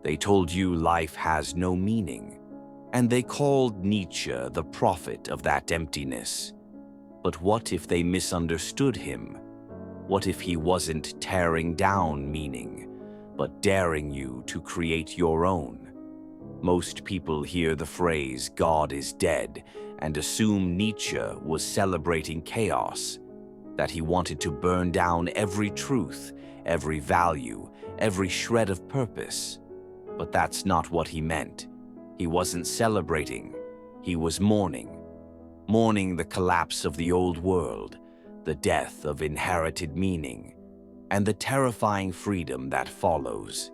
They told you life has no meaning, and they called Nietzsche the prophet of that emptiness. But what if they misunderstood him? What if he wasn't tearing down meaning, but daring you to create your own? Most people hear the phrase "God is dead" and assume Nietzsche was celebrating chaos, that he wanted to burn down every truth, every value, every shred of purpose. But that's not what he meant. He wasn't celebrating, he was mourning. Mourning the collapse of the old world, the death of inherited meaning, and the terrifying freedom that follows.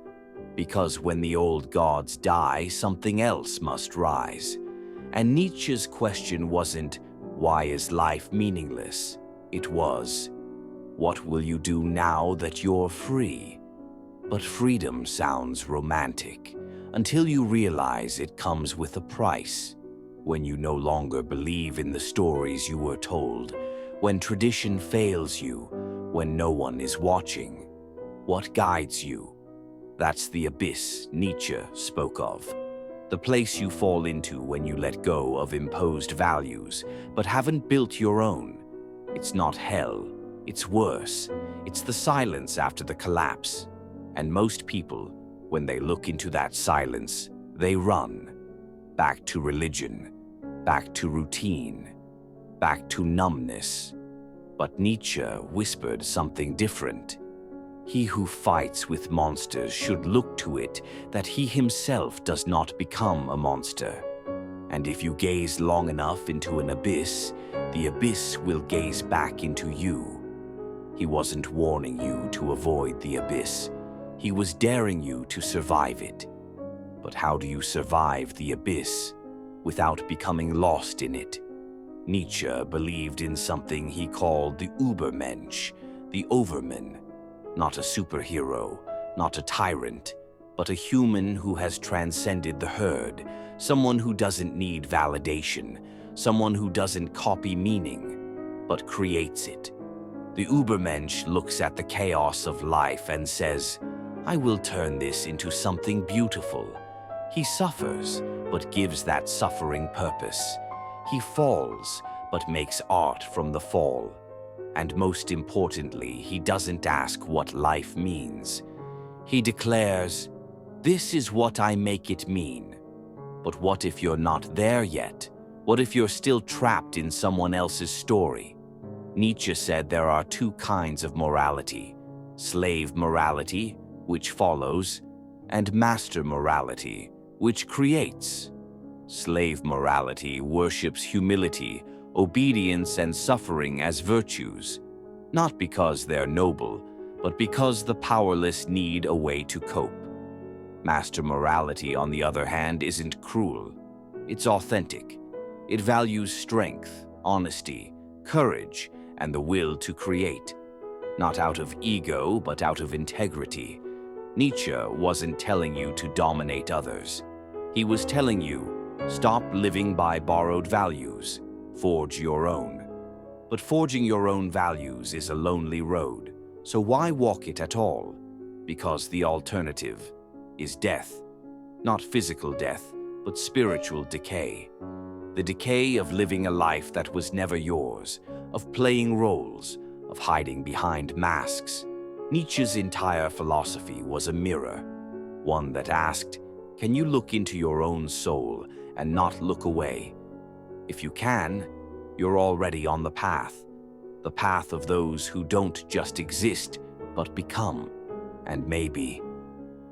Because when the old gods die, something else must rise. And Nietzsche's question wasn't, "Why is life meaningless?" It was, "What will you do now that you're free?" But freedom sounds romantic, until you realize it comes with a price. When you no longer believe in the stories you were told, when tradition fails you, when no one is watching. What guides you? That's the abyss Nietzsche spoke of. The place you fall into when you let go of imposed values, but haven't built your own. It's not hell, it's worse. It's the silence after the collapse. And most people, when they look into that silence, they run. Back to religion, back to routine, back to numbness. But Nietzsche whispered something different. He who fights with monsters should look to it that he himself does not become a monster. And if you gaze long enough into an abyss, the abyss will gaze back into you. He wasn't warning you to avoid the abyss. He was daring you to survive it. But how do you survive the abyss without becoming lost in it? Nietzsche believed in something he called the Übermensch, the overman. Not a superhero, not a tyrant, but a human who has transcended the herd, someone who doesn't need validation, someone who doesn't copy meaning, but creates it. The Übermensch looks at the chaos of life and says, "I will turn this into something beautiful." He suffers, but gives that suffering purpose. He falls, but makes art from the fall. And most importantly, he doesn't ask what life means. He declares, "This is what I make it mean." But what if you're not there yet? What if you're still trapped in someone else's story? Nietzsche said there are two kinds of morality: slave morality, which follows, and master morality, which creates. Slave morality worships humility, obedience, and suffering as virtues, not because they're noble, but because the powerless need a way to cope. Master morality, on the other hand, isn't cruel. It's authentic. It values strength, honesty, courage, and the will to create. Not out of ego, but out of integrity. Nietzsche wasn't telling you to dominate others. He was telling you, stop living by borrowed values. Forge your own. But forging your own values is a lonely road, so why walk it at all? Because the alternative is death. Not physical death, but spiritual decay. The decay of living a life that was never yours, of playing roles, of hiding behind masks. Nietzsche's entire philosophy was a mirror, one that asked, can you look into your own soul and not look away? If you can, you're already on the path of those who don't just exist, but become. And maybe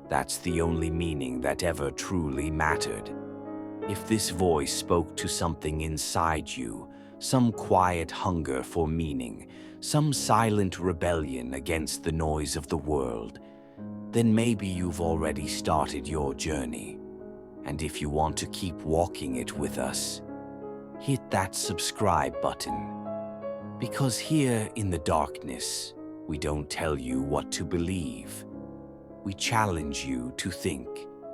that's the only meaning that ever truly mattered. If this voice spoke to something inside you, some quiet hunger for meaning, some silent rebellion against the noise of the world, then maybe you've already started your journey. And if you want to keep walking it with us, hit that subscribe button. Because here in the darkness, we don't tell you what to believe. We challenge you to think.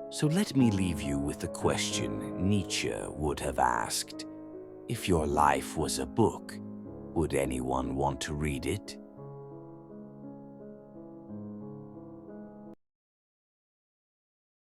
So let me leave you with a question Nietzsche would have asked. If your life was a book, would anyone want to read it?